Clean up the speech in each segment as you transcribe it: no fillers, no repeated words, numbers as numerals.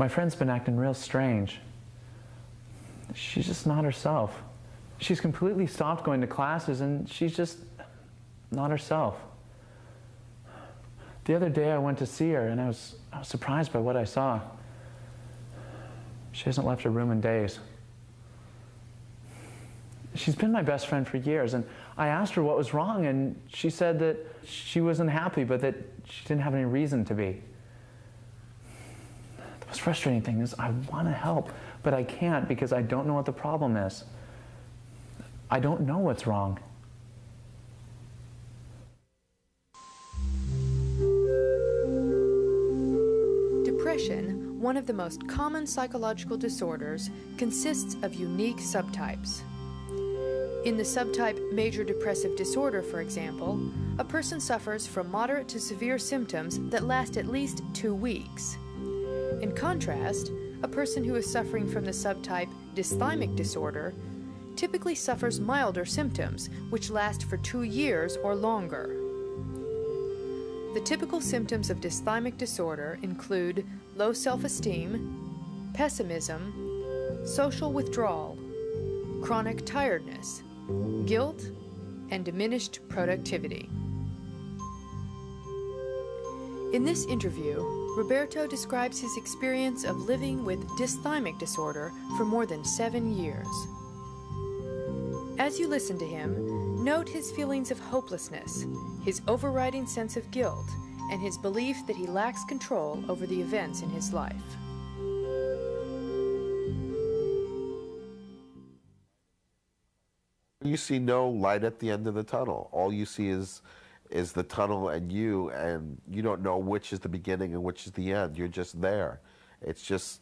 My friend's been acting real strange. She's just not herself. She's completely stopped going to classes and she's just not herself. The other day I went to see her and I was surprised by what I saw. She hasn't left her room in days. She's been my best friend for years, and I asked her what was wrong, and she said that she wasn't happy, but that she didn't have any reason to be. The most frustrating thing is I want to help, but I can't because I don't know what the problem is. I don't know what's wrong. Depression, one of the most common psychological disorders, consists of unique subtypes. In the subtype major depressive disorder, for example, a person suffers from moderate to severe symptoms that last at least 2 weeks. In contrast, a person who is suffering from the subtype dysthymic disorder typically suffers milder symptoms, which last for 2 years or longer. The typical symptoms of dysthymic disorder include low self-esteem, pessimism, social withdrawal, chronic tiredness, guilt, and diminished productivity. In this interview, Roberto describes his experience of living with dysthymic disorder for more than 7 years. As you listen to him, note his feelings of hopelessness, his overriding sense of guilt, and his belief that he lacks control over the events in his life. You see no light at the end of the tunnel. All you see is the tunnel and you don't know which is the beginning and which is the end. You're just there. It's just,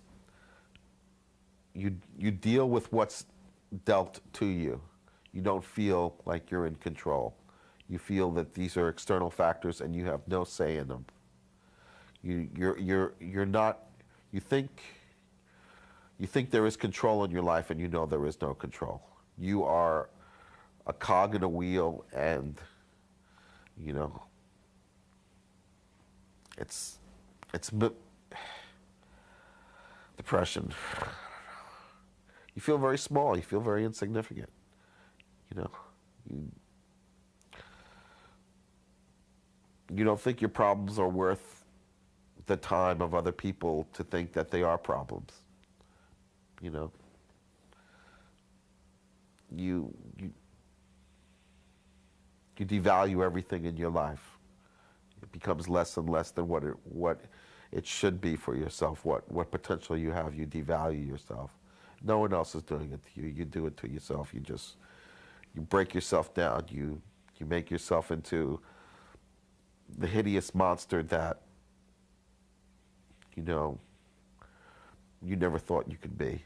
you deal with what's dealt to you. You don't feel like you're in control. You feel that these are external factors and you have no say in them. You're not, you think there is control in your life and you know there is no control. You are a cog in a wheel, and it's depression. You feel very small. You feel very insignificant. You don't think your problems are worth the time of other people to think that they are problems. You devalue everything in your life. It becomes less and less than what it should be for yourself, what potential you have. You devalue yourself. No one else is doing it to you. You do it to yourself. You break yourself down. You make yourself into the hideous monster that you never thought you could be.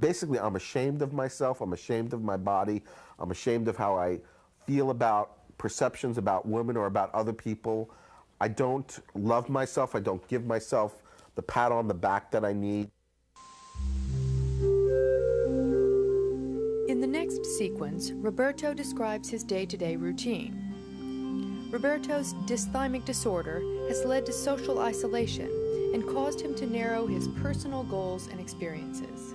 Basically, I'm ashamed of myself. I'm ashamed of my body. I'm ashamed of how I feel about perceptions about women or about other people. I don't love myself. I don't give myself the pat on the back that I need. In the next sequence, Roberto describes his day-to-day routine. Roberto's dysthymic disorder has led to social isolation and caused him to narrow his personal goals and experiences.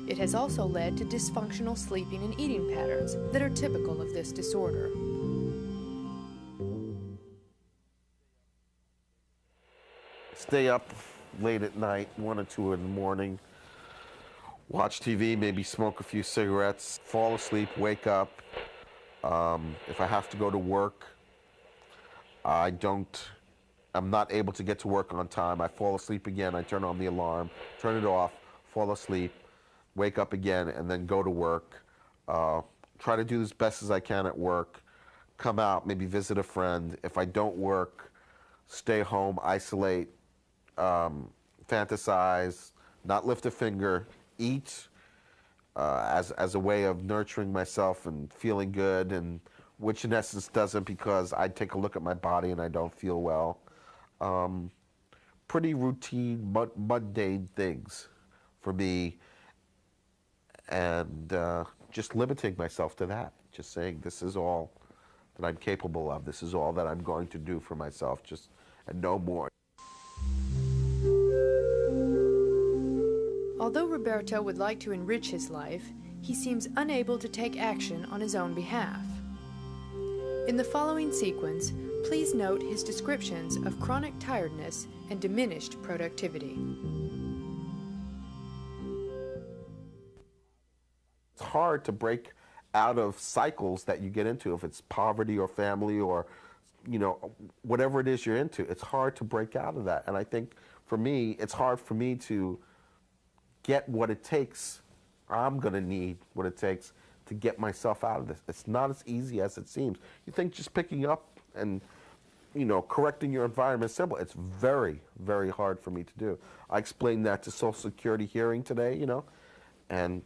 It has also led to dysfunctional sleeping and eating patterns that are typical of this disorder. Stay up late at night, 1 or 2 in the morning, watch TV, maybe smoke a few cigarettes, fall asleep, wake up. If I have to go to work, I'm not able to get to work on time. I fall asleep again, I turn on the alarm, turn it off, fall asleep, wake up again, and then go to work. Try to do as best as I can at work, come out, maybe visit a friend. If I don't work, stay home, isolate, fantasize, not lift a finger, eat as a way of nurturing myself and feeling good, and which in essence doesn't, because I take a look at my body and I don't feel well. Pretty routine, mundane things for me, and just limiting myself to that. Just saying, this is all that I'm capable of. This is all that I'm going to do for myself, and no more. Although Roberto would like to enrich his life, he seems unable to take action on his own behalf. In the following sequence, please note his descriptions of chronic tiredness and diminished productivity. It's hard to break out of cycles that you get into, if it's poverty or family or, you know, whatever it is you're into. It's hard to break out of that. And I think for me, it's hard for me to get what it takes. I'm going to need what it takes to get myself out of this. It's not as easy as it seems. You think just picking up and, you know, correcting your environment is simple. It's very, very hard for me to do. I explained that to Social Security hearing today, you know, and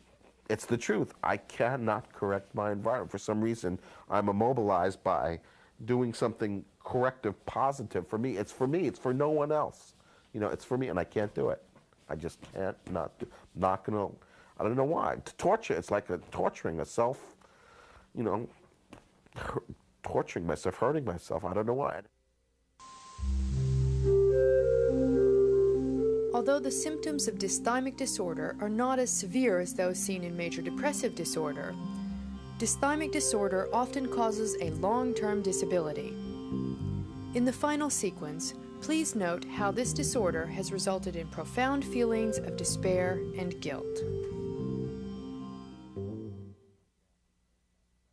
it's the truth. I cannot correct my environment. For some reason, I'm immobilized by doing something corrective, positive for me. It's for me. It's for no one else. You know, it's for me, and I can't do it. I just can't not do. Not gonna. I don't know why. To torture, it's like torturing a self. You know, torturing myself, hurting myself. I don't know why. Although the symptoms of dysthymic disorder are not as severe as those seen in major depressive disorder, dysthymic disorder often causes a long-term disability. In the final sequence, please note how this disorder has resulted in profound feelings of despair and guilt.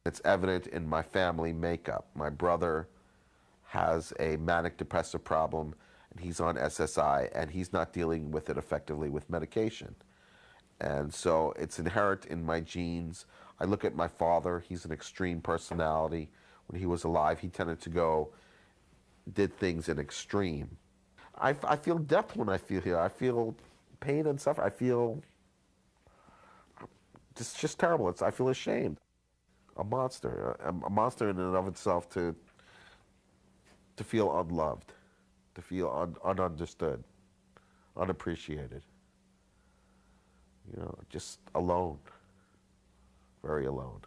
It's evident in my family makeup. My brother has a manic depressive problem, and he's on SSI, and he's not dealing with it effectively with medication. And so it's inherent in my genes. I look at my father, he's an extreme personality. When he was alive, he tended to did things in extreme. I feel depth when I feel here. I feel pain and suffering. I feel, it's just terrible. I feel ashamed. A monster in and of itself to feel unloved, to feel ununderstood, unappreciated. You know, just alone, very alone.